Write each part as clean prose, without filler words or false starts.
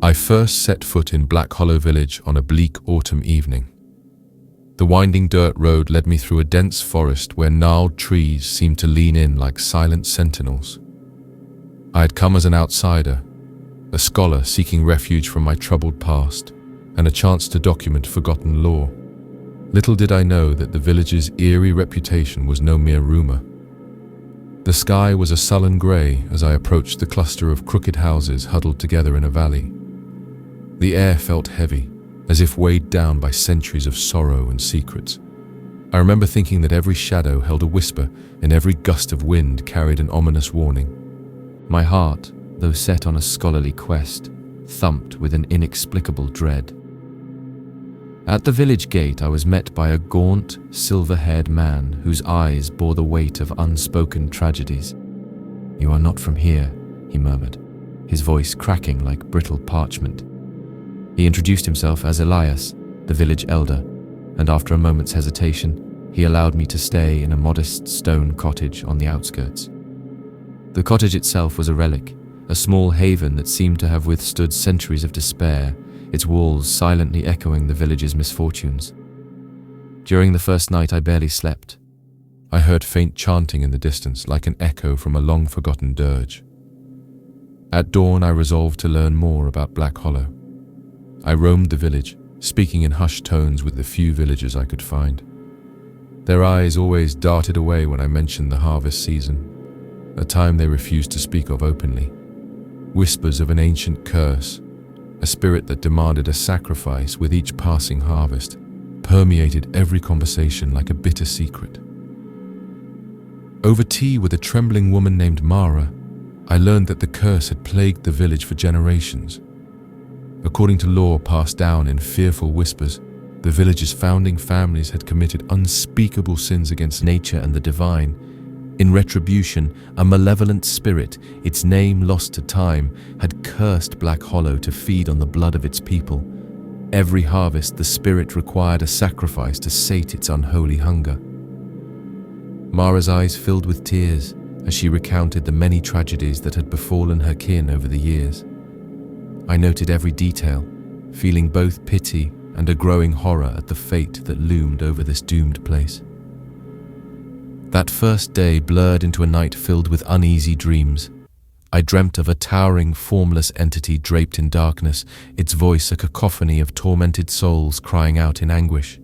I first set foot in Black Hollow Village on a bleak autumn evening. The winding dirt road led me through a dense forest where gnarled trees seemed to lean in like silent sentinels. I had come as an outsider, a scholar seeking refuge from my troubled past, and a chance to document forgotten lore. Little did I know that the village's eerie reputation was no mere rumor. The sky was a sullen grey as I approached the cluster of crooked houses huddled together in a valley. The air felt heavy, as if weighed down by centuries of sorrow and secrets. I remember thinking that every shadow held a whisper and every gust of wind carried an ominous warning. My heart, though set on a scholarly quest, thumped with an inexplicable dread. At the village gate I was met by a gaunt, silver-haired man whose eyes bore the weight of unspoken tragedies. "You are not from here," he murmured, his voice cracking like brittle parchment. He introduced himself as Elias, the village elder, and after a moment's hesitation, he allowed me to stay in a modest stone cottage on the outskirts. The cottage itself was a relic, a small haven that seemed to have withstood centuries of despair, its walls silently echoing the village's misfortunes. During the first night I barely slept. I heard faint chanting in the distance like an echo from a long-forgotten dirge. At dawn I resolved to learn more about Black Hollow. I roamed the village, speaking in hushed tones with the few villagers I could find. Their eyes always darted away when I mentioned the harvest season, a time they refused to speak of openly. Whispers of an ancient curse, a spirit that demanded a sacrifice with each passing harvest, permeated every conversation like a bitter secret. Over tea with a trembling woman named Mara, I learned that the curse had plagued the village for generations. According to lore passed down in fearful whispers, the village's founding families had committed unspeakable sins against nature and the divine. In retribution, a malevolent spirit, its name lost to time, had cursed Black Hollow to feed on the blood of its people. Every harvest, the spirit required a sacrifice to sate its unholy hunger. Mara's eyes filled with tears as she recounted the many tragedies that had befallen her kin over the years. I noted every detail, feeling both pity and a growing horror at the fate that loomed over this doomed place. That first day blurred into a night filled with uneasy dreams. I dreamt of a towering, formless entity draped in darkness, its voice a cacophony of tormented souls crying out in anguish.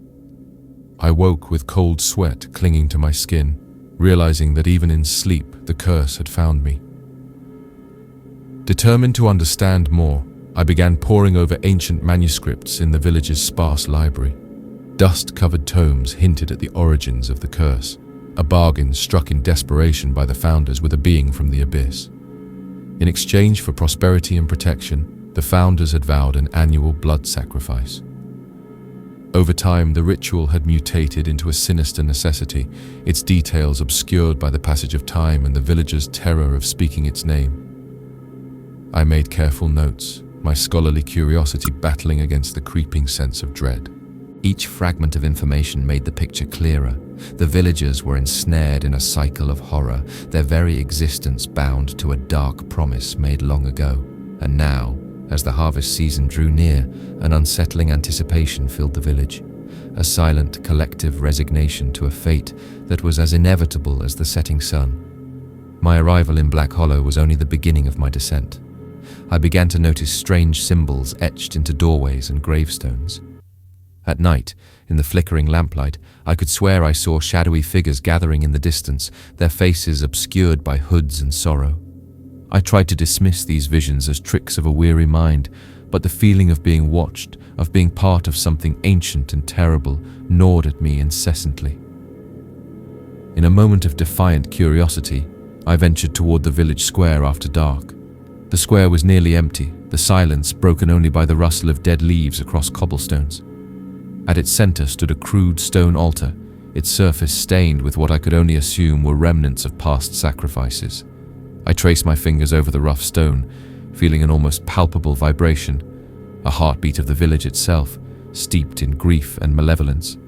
I woke with cold sweat clinging to my skin, realizing that even in sleep the curse had found me. Determined to understand more, I began poring over ancient manuscripts in the village's sparse library. Dust-covered tomes hinted at the origins of the curse, a bargain struck in desperation by the founders with a being from the abyss. In exchange for prosperity and protection, the founders had vowed an annual blood sacrifice. Over time, the ritual had mutated into a sinister necessity, its details obscured by the passage of time and the villagers' terror of speaking its name. I made careful notes, my scholarly curiosity battling against the creeping sense of dread. Each fragment of information made the picture clearer. The villagers were ensnared in a cycle of horror, their very existence bound to a dark promise made long ago. And now, as the harvest season drew near, an unsettling anticipation filled the village, a silent collective resignation to a fate that was as inevitable as the setting sun. My arrival in Black Hollow was only the beginning of my descent. I began to notice strange symbols etched into doorways and gravestones. At night, in the flickering lamplight, I could swear I saw shadowy figures gathering in the distance, their faces obscured by hoods and sorrow. I tried to dismiss these visions as tricks of a weary mind, but the feeling of being watched, of being part of something ancient and terrible, gnawed at me incessantly. In a moment of defiant curiosity, I ventured toward the village square after dark. The square was nearly empty, the silence broken only by the rustle of dead leaves across cobblestones. At its center stood a crude stone altar, its surface stained with what I could only assume were remnants of past sacrifices. I traced my fingers over the rough stone, feeling an almost palpable vibration, a heartbeat of the village itself, steeped in grief and malevolence.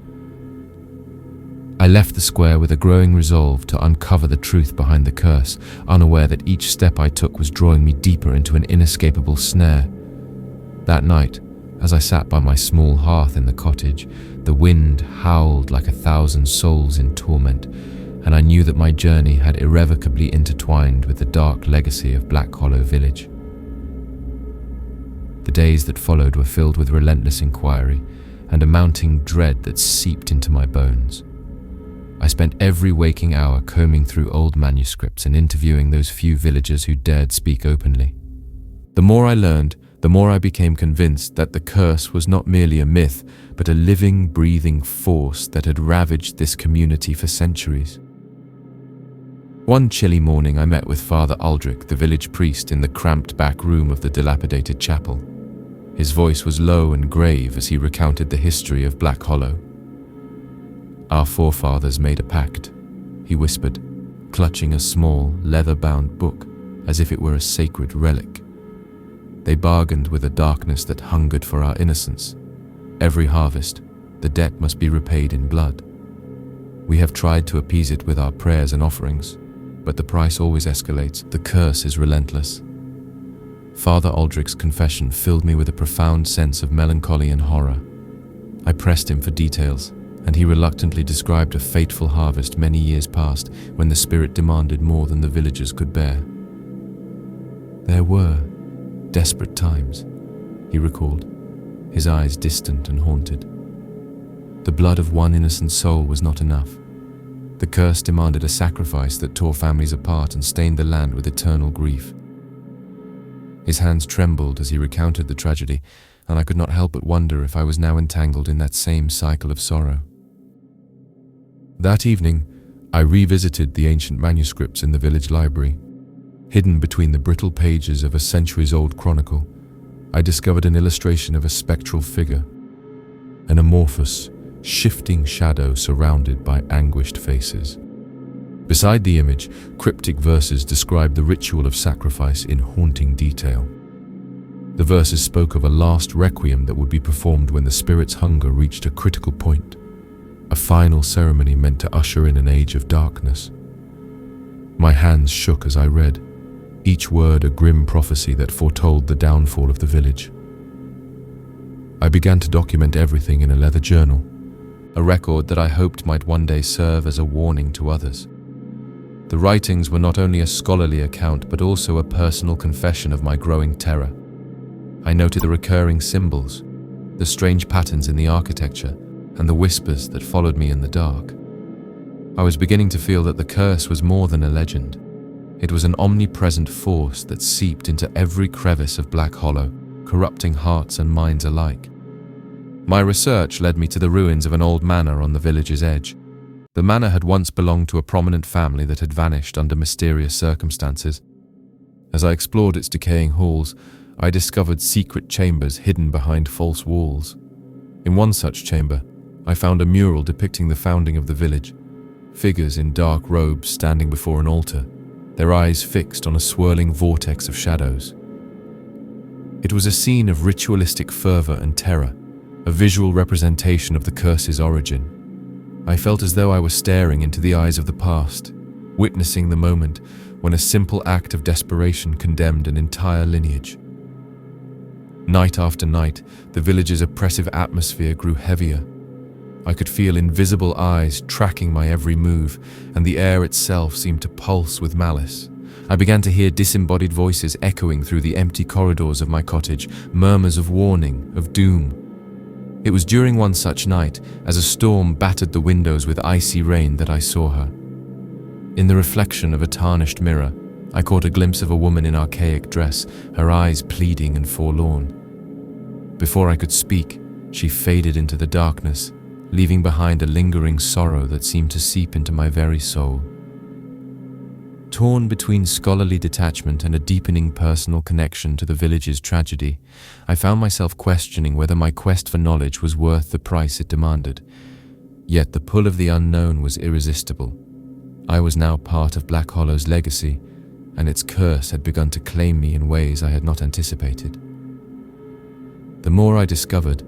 I left the square with a growing resolve to uncover the truth behind the curse, unaware that each step I took was drawing me deeper into an inescapable snare. That night, as I sat by my small hearth in the cottage, the wind howled like 1,000 souls in torment, and I knew that my journey had irrevocably intertwined with the dark legacy of Black Hollow Village. The days that followed were filled with relentless inquiry and a mounting dread that seeped into my bones. I spent every waking hour combing through old manuscripts and interviewing those few villagers who dared speak openly. The more I learned, the more I became convinced that the curse was not merely a myth, but a living, breathing force that had ravaged this community for centuries. One chilly morning, I met with Father Aldrich, the village priest, in the cramped back room of the dilapidated chapel. His voice was low and grave as he recounted the history of Black Hollow. "Our forefathers made a pact," he whispered, clutching a small, leather-bound book as if it were a sacred relic. "They bargained with a darkness that hungered for our innocence. Every harvest, the debt must be repaid in blood. We have tried to appease it with our prayers and offerings, but the price always escalates. The curse is relentless." Father Aldrich's confession filled me with a profound sense of melancholy and horror. I pressed him for details, and he reluctantly described a fateful harvest many years past when the spirit demanded more than the villagers could bear. "There were desperate times," he recalled, his eyes distant and haunted. "The blood of one innocent soul was not enough. The curse demanded a sacrifice that tore families apart and stained the land with eternal grief." His hands trembled as he recounted the tragedy, and I could not help but wonder if I was now entangled in that same cycle of sorrow. That evening, I revisited the ancient manuscripts in the village library. Hidden between the brittle pages of a centuries-old chronicle, I discovered an illustration of a spectral figure, an amorphous, shifting shadow surrounded by anguished faces. Beside the image, cryptic verses described the ritual of sacrifice in haunting detail. The verses spoke of a last requiem that would be performed when the spirit's hunger reached a critical point, a final ceremony meant to usher in an age of darkness. My hands shook as I read, each word a grim prophecy that foretold the downfall of the village. I began to document everything in a leather journal, a record that I hoped might one day serve as a warning to others. The writings were not only a scholarly account, but also a personal confession of my growing terror. I noted the recurring symbols, the strange patterns in the architecture, and the whispers that followed me in the dark. I was beginning to feel that the curse was more than a legend. It was an omnipresent force that seeped into every crevice of Black Hollow, corrupting hearts and minds alike. My research led me to the ruins of an old manor on the village's edge. The manor had once belonged to a prominent family that had vanished under mysterious circumstances. As I explored its decaying halls, I discovered secret chambers hidden behind false walls. In one such chamber, I found a mural depicting the founding of the village, figures in dark robes standing before an altar, their eyes fixed on a swirling vortex of shadows. It was a scene of ritualistic fervor and terror, a visual representation of the curse's origin. I felt as though I was staring into the eyes of the past, witnessing the moment when a simple act of desperation condemned an entire lineage. Night after night, the village's oppressive atmosphere grew heavier. I could feel invisible eyes tracking my every move, and the air itself seemed to pulse with malice. I began to hear disembodied voices echoing through the empty corridors of my cottage, murmurs of warning, of doom. It was during one such night, as a storm battered the windows with icy rain, that I saw her. In the reflection of a tarnished mirror, I caught a glimpse of a woman in archaic dress, her eyes pleading and forlorn. Before I could speak, she faded into the darkness, leaving behind a lingering sorrow that seemed to seep into my very soul. Torn between scholarly detachment and a deepening personal connection to the village's tragedy, I found myself questioning whether my quest for knowledge was worth the price it demanded. Yet the pull of the unknown was irresistible. I was now part of Black Hollow's legacy, and its curse had begun to claim me in ways I had not anticipated. The more I discovered,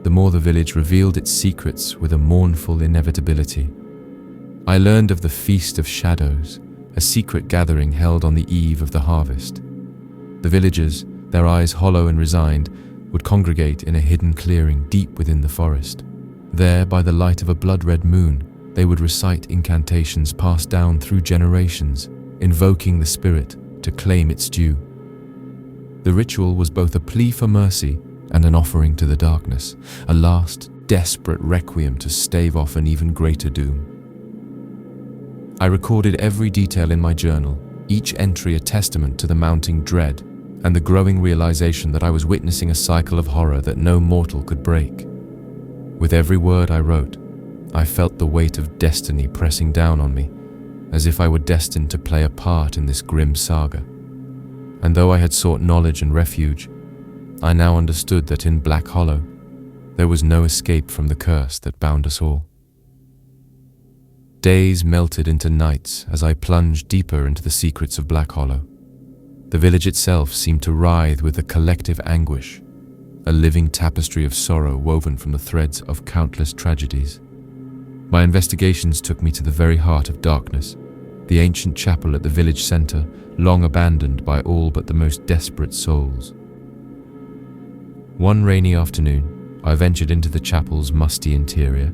the more the village revealed its secrets with a mournful inevitability. I learned of the Feast of Shadows, a secret gathering held on the eve of the harvest. The villagers, their eyes hollow and resigned, would congregate in a hidden clearing deep within the forest. There, by the light of a blood-red moon, they would recite incantations passed down through generations, invoking the spirit to claim its due. The ritual was both a plea for mercy and an offering to the darkness, a last, desperate requiem to stave off an even greater doom. I recorded every detail in my journal, each entry a testament to the mounting dread and the growing realization that I was witnessing a cycle of horror that no mortal could break. With every word I wrote, I felt the weight of destiny pressing down on me, as if I were destined to play a part in this grim saga. And though I had sought knowledge and refuge, I now understood that in Black Hollow, there was no escape from the curse that bound us all. Days melted into nights as I plunged deeper into the secrets of Black Hollow. The village itself seemed to writhe with a collective anguish, a living tapestry of sorrow woven from the threads of countless tragedies. My investigations took me to the very heart of darkness, the ancient chapel at the village center, long abandoned by all but the most desperate souls. One rainy afternoon, I ventured into the chapel's musty interior.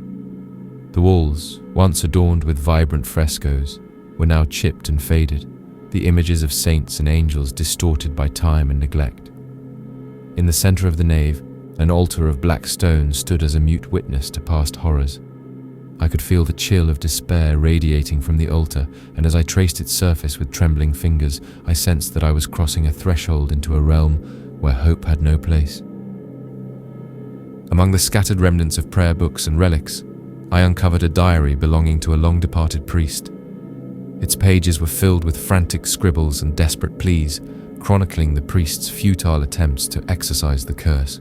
The walls, once adorned with vibrant frescoes, were now chipped and faded, the images of saints and angels distorted by time and neglect. In the center of the nave, an altar of black stone stood as a mute witness to past horrors. I could feel the chill of despair radiating from the altar, and as I traced its surface with trembling fingers, I sensed that I was crossing a threshold into a realm where hope had no place. Among the scattered remnants of prayer books and relics, I uncovered a diary belonging to a long-departed priest. Its pages were filled with frantic scribbles and desperate pleas, chronicling the priest's futile attempts to exorcise the curse.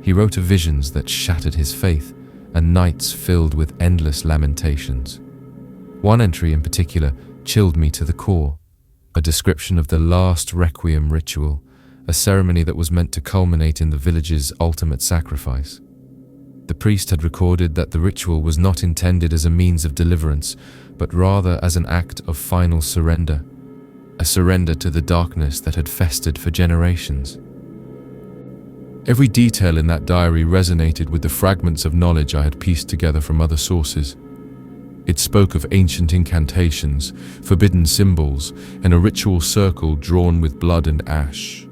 He wrote of visions that shattered his faith and nights filled with endless lamentations. One entry in particular chilled me to the core, a description of the last Requiem ritual, a ceremony that was meant to culminate in the village's ultimate sacrifice. The priest had recorded that the ritual was not intended as a means of deliverance, but rather as an act of final surrender, a surrender to the darkness that had festered for generations. Every detail in that diary resonated with the fragments of knowledge I had pieced together from other sources. It spoke of ancient incantations, forbidden symbols, and a ritual circle drawn with blood and ash.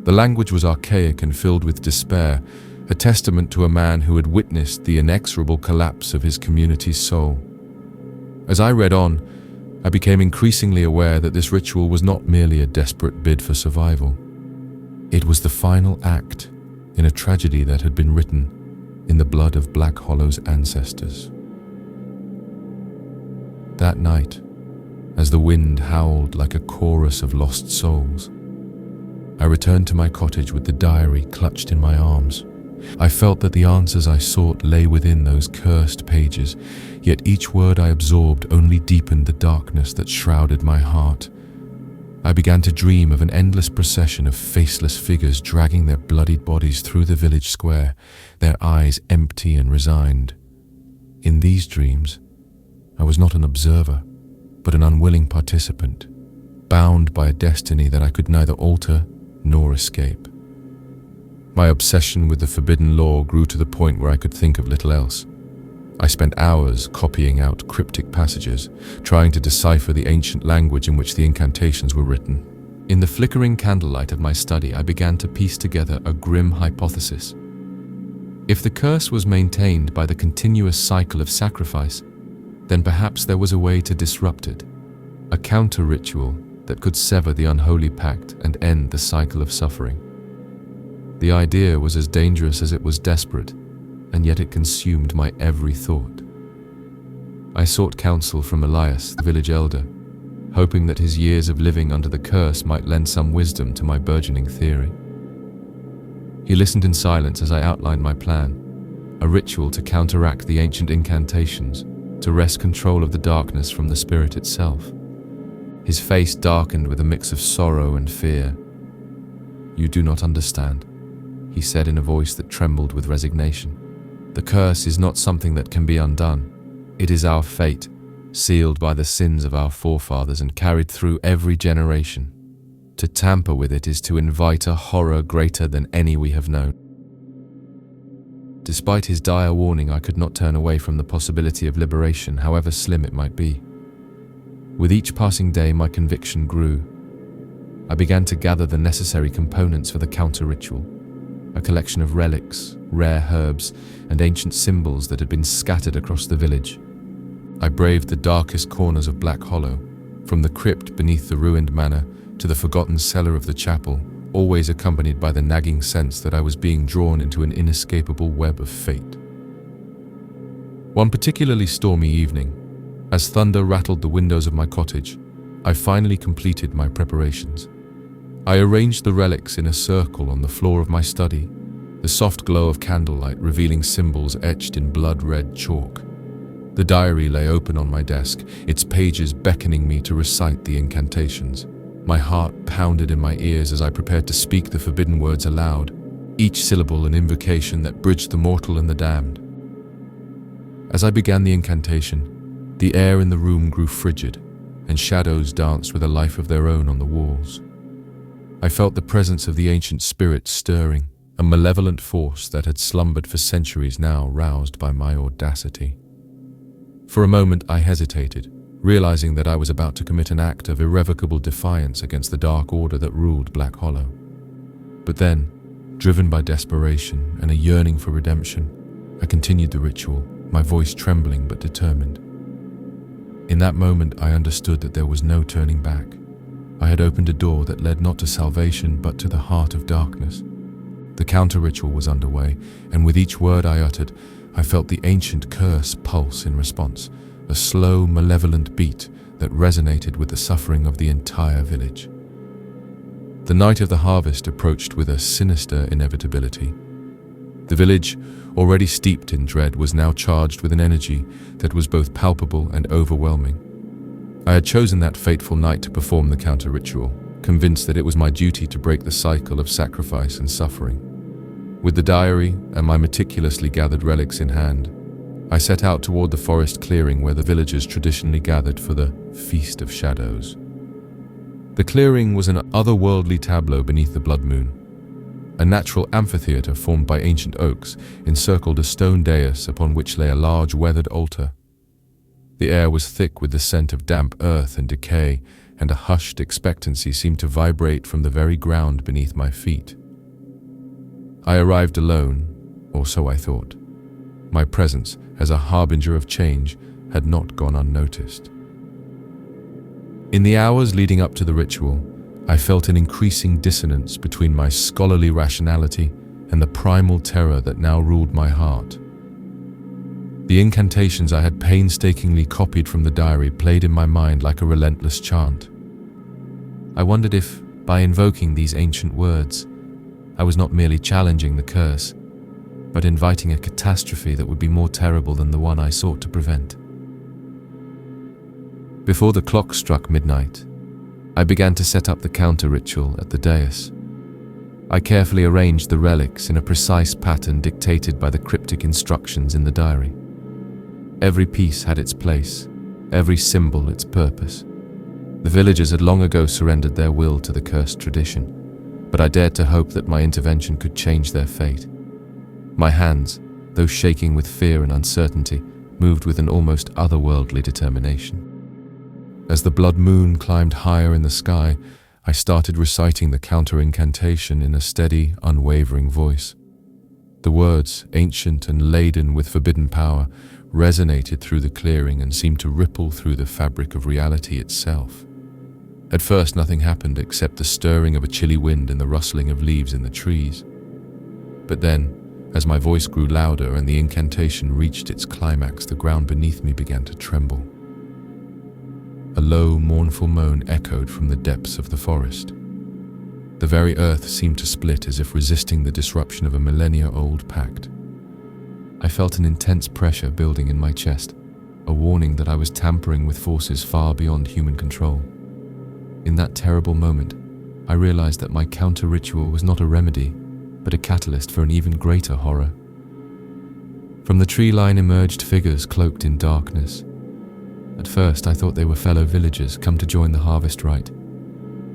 The language was archaic and filled with despair, a testament to a man who had witnessed the inexorable collapse of his community's soul. As I read on, I became increasingly aware that this ritual was not merely a desperate bid for survival. It was the final act in a tragedy that had been written in the blood of Black Hollow's ancestors. That night, as the wind howled like a chorus of lost souls, I returned to my cottage with the diary clutched in my arms. I felt that the answers I sought lay within those cursed pages, yet each word I absorbed only deepened the darkness that shrouded my heart. I began to dream of an endless procession of faceless figures dragging their bloodied bodies through the village square, their eyes empty and resigned. In these dreams, I was not an observer, but an unwilling participant, bound by a destiny that I could neither alter nor escape. My obsession with the forbidden lore grew to the point where I could think of little else. I spent hours copying out cryptic passages, trying to decipher the ancient language in which the incantations were written. In the flickering candlelight of my study, I began to piece together a grim hypothesis. If the curse was maintained by the continuous cycle of sacrifice, then perhaps there was a way to disrupt it, a counter-ritual that could sever the unholy pact and end the cycle of suffering. The idea was as dangerous as it was desperate, and yet it consumed my every thought. I sought counsel from Elias, the village elder, hoping that his years of living under the curse might lend some wisdom to my burgeoning theory. He listened in silence as I outlined my plan, a ritual to counteract the ancient incantations, to wrest control of the darkness from the spirit itself. His face darkened with a mix of sorrow and fear. "You do not understand," he said in a voice that trembled with resignation. "The curse is not something that can be undone. It is our fate, sealed by the sins of our forefathers and carried through every generation. To tamper with it is to invite a horror greater than any we have known. Despite his dire warning, I could not turn away from the possibility of liberation, however slim it might be. With each passing day, my conviction grew. I began to gather the necessary components for the counter-ritual, a collection of relics, rare herbs, and ancient symbols that had been scattered across the village. I braved the darkest corners of Black Hollow, from the crypt beneath the ruined manor to the forgotten cellar of the chapel, always accompanied by the nagging sense that I was being drawn into an inescapable web of fate. One particularly stormy evening, as thunder rattled the windows of my cottage, I finally completed my preparations. I arranged the relics in a circle on the floor of my study, the soft glow of candlelight revealing symbols etched in blood-red chalk. The diary lay open on my desk, its pages beckoning me to recite the incantations. My heart pounded in my ears as I prepared to speak the forbidden words aloud, each syllable an invocation that bridged the mortal and the damned. As I began the incantation, the air in the room grew frigid, and shadows danced with a life of their own on the walls. I felt the presence of the ancient spirit stirring, a malevolent force that had slumbered for centuries now roused by my audacity. For a moment I hesitated, realizing that I was about to commit an act of irrevocable defiance against the dark order that ruled Black Hollow. But then, driven by desperation and a yearning for redemption, I continued the ritual, my voice trembling but determined. In that moment I understood that there was no turning back. I had opened a door that led not to salvation but to the heart of darkness. The counter-ritual was underway, and with each word I uttered, I felt the ancient curse pulse in response, a slow, malevolent beat that resonated with the suffering of the entire village. The night of the harvest approached with a sinister inevitability. The village, already steeped in dread, was now charged with an energy that was both palpable and overwhelming. I had chosen that fateful night to perform the counter-ritual, convinced that it was my duty to break the cycle of sacrifice and suffering. With the diary and my meticulously gathered relics in hand, I set out toward the forest clearing where the villagers traditionally gathered for the Feast of Shadows. The clearing was an otherworldly tableau beneath the blood moon. A natural amphitheater formed by ancient oaks encircled a stone dais upon which lay a large weathered altar. The air was thick with the scent of damp earth and decay, and a hushed expectancy seemed to vibrate from the very ground beneath my feet. I arrived alone, or so I thought. My presence, as a harbinger of change, had not gone unnoticed. In the hours leading up to the ritual, I felt an increasing dissonance between my scholarly rationality and the primal terror that now ruled my heart. The incantations I had painstakingly copied from the diary played in my mind like a relentless chant. I wondered if, by invoking these ancient words, I was not merely challenging the curse, but inviting a catastrophe that would be more terrible than the one I sought to prevent. Before the clock struck midnight, I began to set up the counter-ritual at the dais. I carefully arranged the relics in a precise pattern dictated by the cryptic instructions in the diary. Every piece had its place, every symbol its purpose. The villagers had long ago surrendered their will to the cursed tradition, but I dared to hope that my intervention could change their fate. My hands, though shaking with fear and uncertainty, moved with an almost otherworldly determination. As the blood moon climbed higher in the sky, I started reciting the counter-incantation in a steady, unwavering voice. The words, ancient and laden with forbidden power, resonated through the clearing and seemed to ripple through the fabric of reality itself. At first nothing happened except the stirring of a chilly wind and the rustling of leaves in the trees. But then, as my voice grew louder and the incantation reached its climax, the ground beneath me began to tremble. A low, mournful moan echoed from the depths of the forest. The very earth seemed to split as if resisting the disruption of a millennia-old pact. I felt an intense pressure building in my chest, a warning that I was tampering with forces far beyond human control. In that terrible moment, I realized that my counter-ritual was not a remedy, but a catalyst for an even greater horror. From the tree line emerged figures cloaked in darkness. At first I thought they were fellow villagers come to join the harvest rite,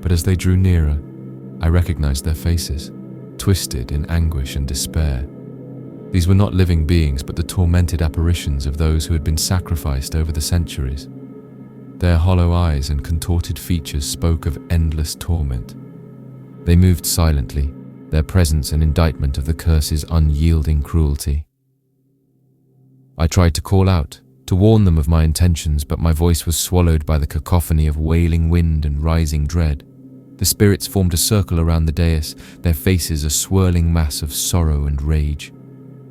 but as they drew nearer, I recognized their faces, twisted in anguish and despair. These were not living beings, but the tormented apparitions of those who had been sacrificed over the centuries. Their hollow eyes and contorted features spoke of endless torment. They moved silently, their presence an indictment of the curse's unyielding cruelty. I tried to call out, to warn them of my intentions, but my voice was swallowed by the cacophony of wailing wind and rising dread. The spirits formed a circle around the dais, their faces a swirling mass of sorrow and rage.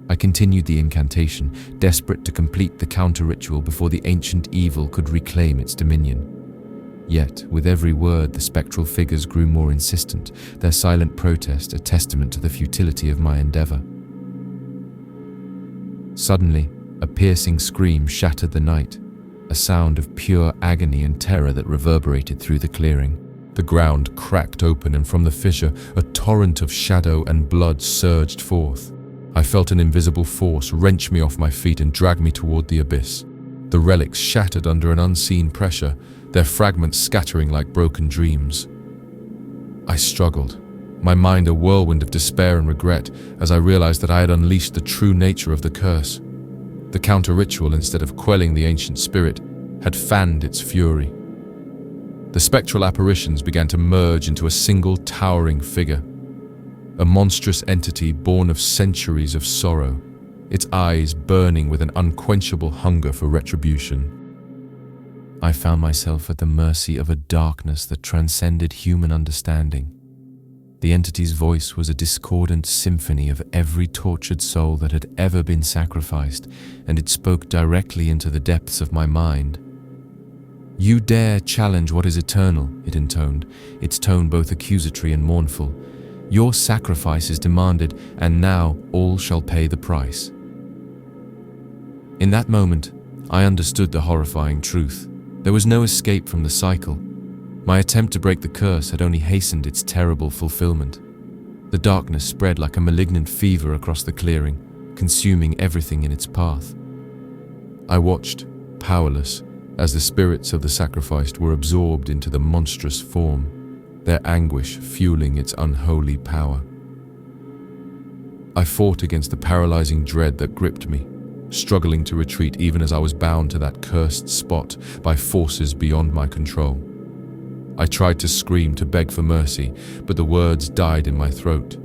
I continued the incantation, desperate to complete the counter-ritual before the ancient evil could reclaim its dominion. Yet, with every word, the spectral figures grew more insistent, their silent protest a testament to the futility of my endeavor. Suddenly, a piercing scream shattered the night, a sound of pure agony and terror that reverberated through the clearing. The ground cracked open, and from the fissure, a torrent of shadow and blood surged forth. I felt an invisible force wrench me off my feet and drag me toward the abyss. The relics shattered under an unseen pressure, their fragments scattering like broken dreams. I struggled, my mind a whirlwind of despair and regret, as I realized that I had unleashed the true nature of the curse. The counter-ritual, instead of quelling the ancient spirit, had fanned its fury. The spectral apparitions began to merge into a single towering figure, a monstrous entity born of centuries of sorrow, its eyes burning with an unquenchable hunger for retribution. I found myself at the mercy of a darkness that transcended human understanding. The entity's voice was a discordant symphony of every tortured soul that had ever been sacrificed, and it spoke directly into the depths of my mind. "You dare challenge what is eternal," it intoned, its tone both accusatory and mournful. "Your sacrifice is demanded, and now all shall pay the price." In that moment, I understood the horrifying truth. There was no escape from the cycle. My attempt to break the curse had only hastened its terrible fulfillment. The darkness spread like a malignant fever across the clearing, consuming everything in its path. I watched, powerless, as the spirits of the sacrificed were absorbed into the monstrous form, their anguish fueling its unholy power. I fought against the paralyzing dread that gripped me, struggling to retreat even as I was bound to that cursed spot by forces beyond my control. I tried to scream, to beg for mercy, but the words died in my throat.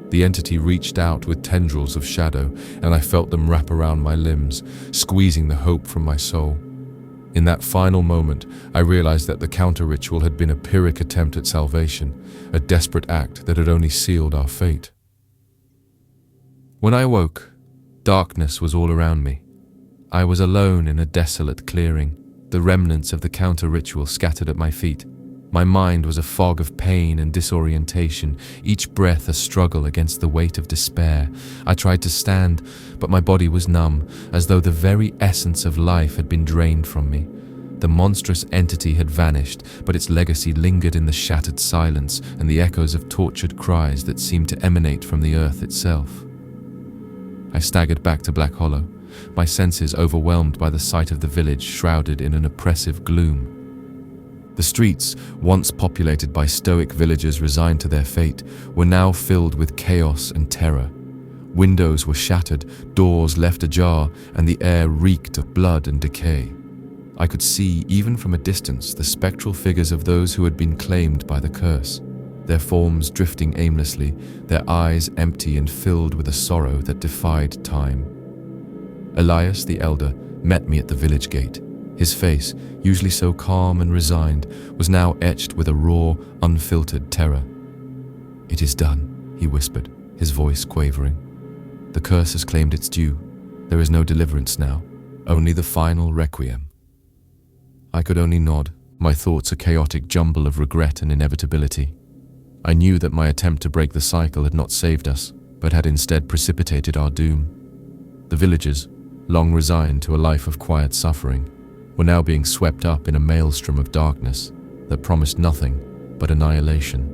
The entity reached out with tendrils of shadow, and I felt them wrap around my limbs, squeezing the hope from my soul. In that final moment, I realized that the counter-ritual had been a Pyrrhic attempt at salvation, a desperate act that had only sealed our fate. When I awoke, darkness was all around me. I was alone in a desolate clearing, the remnants of the counter-ritual scattered at my feet. My mind was a fog of pain and disorientation, each breath a struggle against the weight of despair. I tried to stand, but my body was numb, as though the very essence of life had been drained from me. The monstrous entity had vanished, but its legacy lingered in the shattered silence and the echoes of tortured cries that seemed to emanate from the earth itself. I staggered back to Black Hollow, my senses overwhelmed by the sight of the village shrouded in an oppressive gloom. The streets, once populated by stoic villagers resigned to their fate, were now filled with chaos and terror. Windows were shattered, doors left ajar, and the air reeked of blood and decay. I could see, even from a distance, the spectral figures of those who had been claimed by the curse, their forms drifting aimlessly, their eyes empty and filled with a sorrow that defied time. Elias the Elder met me at the village gate. His face, usually so calm and resigned, was now etched with a raw, unfiltered terror. "It is done," he whispered, his voice quavering. "The curse has claimed its due. There is no deliverance now, only the final requiem." I could only nod, my thoughts a chaotic jumble of regret and inevitability. I knew that my attempt to break the cycle had not saved us, but had instead precipitated our doom. The villagers, long resigned to a life of quiet suffering, were now being swept up in a maelstrom of darkness that promised nothing but annihilation.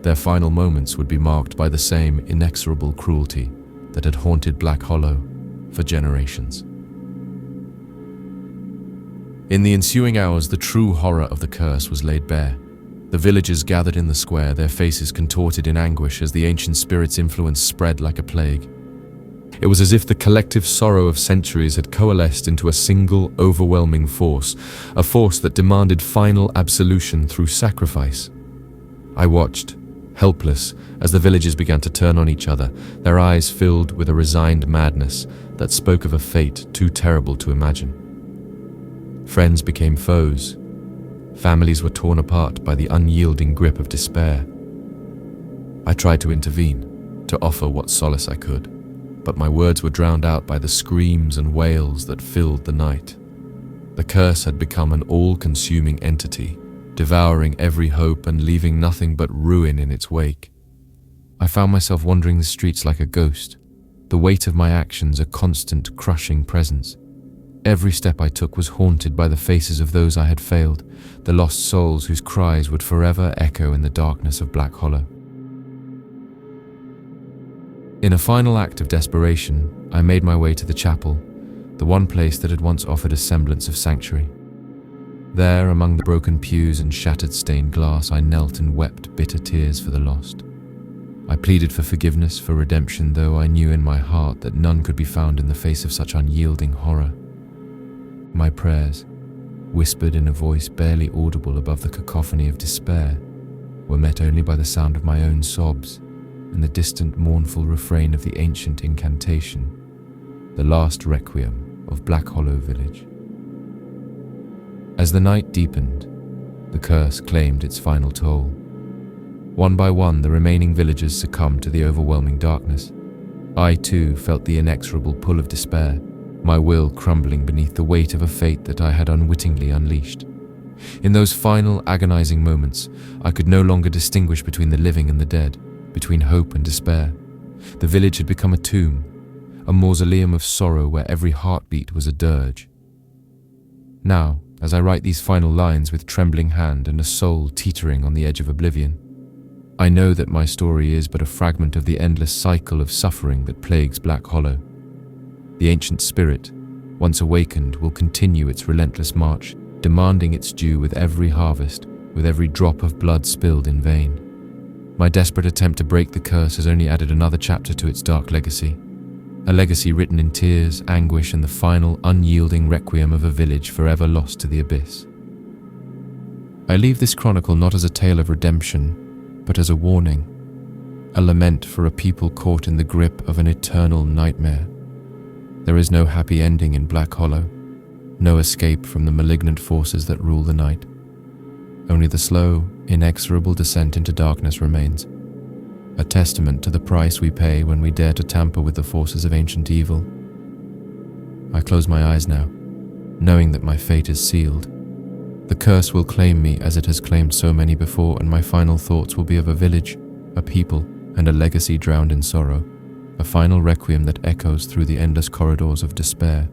Their final moments would be marked by the same inexorable cruelty that had haunted Black Hollow for generations. In the ensuing hours, the true horror of the curse was laid bare. The villagers gathered in the square, their faces contorted in anguish as the ancient spirit's influence spread like a plague. It was as if the collective sorrow of centuries had coalesced into a single, overwhelming force, a force that demanded final absolution through sacrifice. I watched, helpless, as the villagers began to turn on each other, their eyes filled with a resigned madness that spoke of a fate too terrible to imagine. Friends became foes. Families were torn apart by the unyielding grip of despair. I tried to intervene, to offer what solace I could, but my words were drowned out by the screams and wails that filled the night. The curse had become an all-consuming entity, devouring every hope and leaving nothing but ruin in its wake. I found myself wandering the streets like a ghost, the weight of my actions a constant, crushing presence. Every step I took was haunted by the faces of those I had failed, the lost souls whose cries would forever echo in the darkness of Black Hollow. In a final act of desperation, I made my way to the chapel, the one place that had once offered a semblance of sanctuary. There, among the broken pews and shattered stained glass, I knelt and wept bitter tears for the lost. I pleaded for forgiveness, for redemption, though I knew in my heart that none could be found in the face of such unyielding horror. My prayers, whispered in a voice barely audible above the cacophony of despair, were met only by the sound of my own sobs and the distant mournful refrain of the ancient incantation, the last requiem of Black Hollow Village. As the night deepened, the curse claimed its final toll. One by one, the remaining villagers succumbed to the overwhelming darkness. I too felt the inexorable pull of despair, my will crumbling beneath the weight of a fate that I had unwittingly unleashed. In those final agonizing moments, I could no longer distinguish between the living and the dead, between hope and despair. The village had become a tomb, a mausoleum of sorrow where every heartbeat was a dirge. Now, as I write these final lines with trembling hand and a soul teetering on the edge of oblivion, I know that my story is but a fragment of the endless cycle of suffering that plagues Black Hollow. The ancient spirit, once awakened, will continue its relentless march, demanding its due with every harvest, with every drop of blood spilled in vain. My desperate attempt to break the curse has only added another chapter to its dark legacy, a legacy written in tears, anguish, and the final, unyielding requiem of a village forever lost to the abyss. I leave this chronicle not as a tale of redemption, but as a warning, a lament for a people caught in the grip of an eternal nightmare. There is no happy ending in Black Hollow, no escape from the malignant forces that rule the night. Only the slow, inexorable descent into darkness remains, a testament to the price we pay when we dare to tamper with the forces of ancient evil. I close my eyes now, knowing that my fate is sealed. The curse will claim me as it has claimed so many before, and my final thoughts will be of a village, a people, and a legacy drowned in sorrow, a final requiem that echoes through the endless corridors of despair.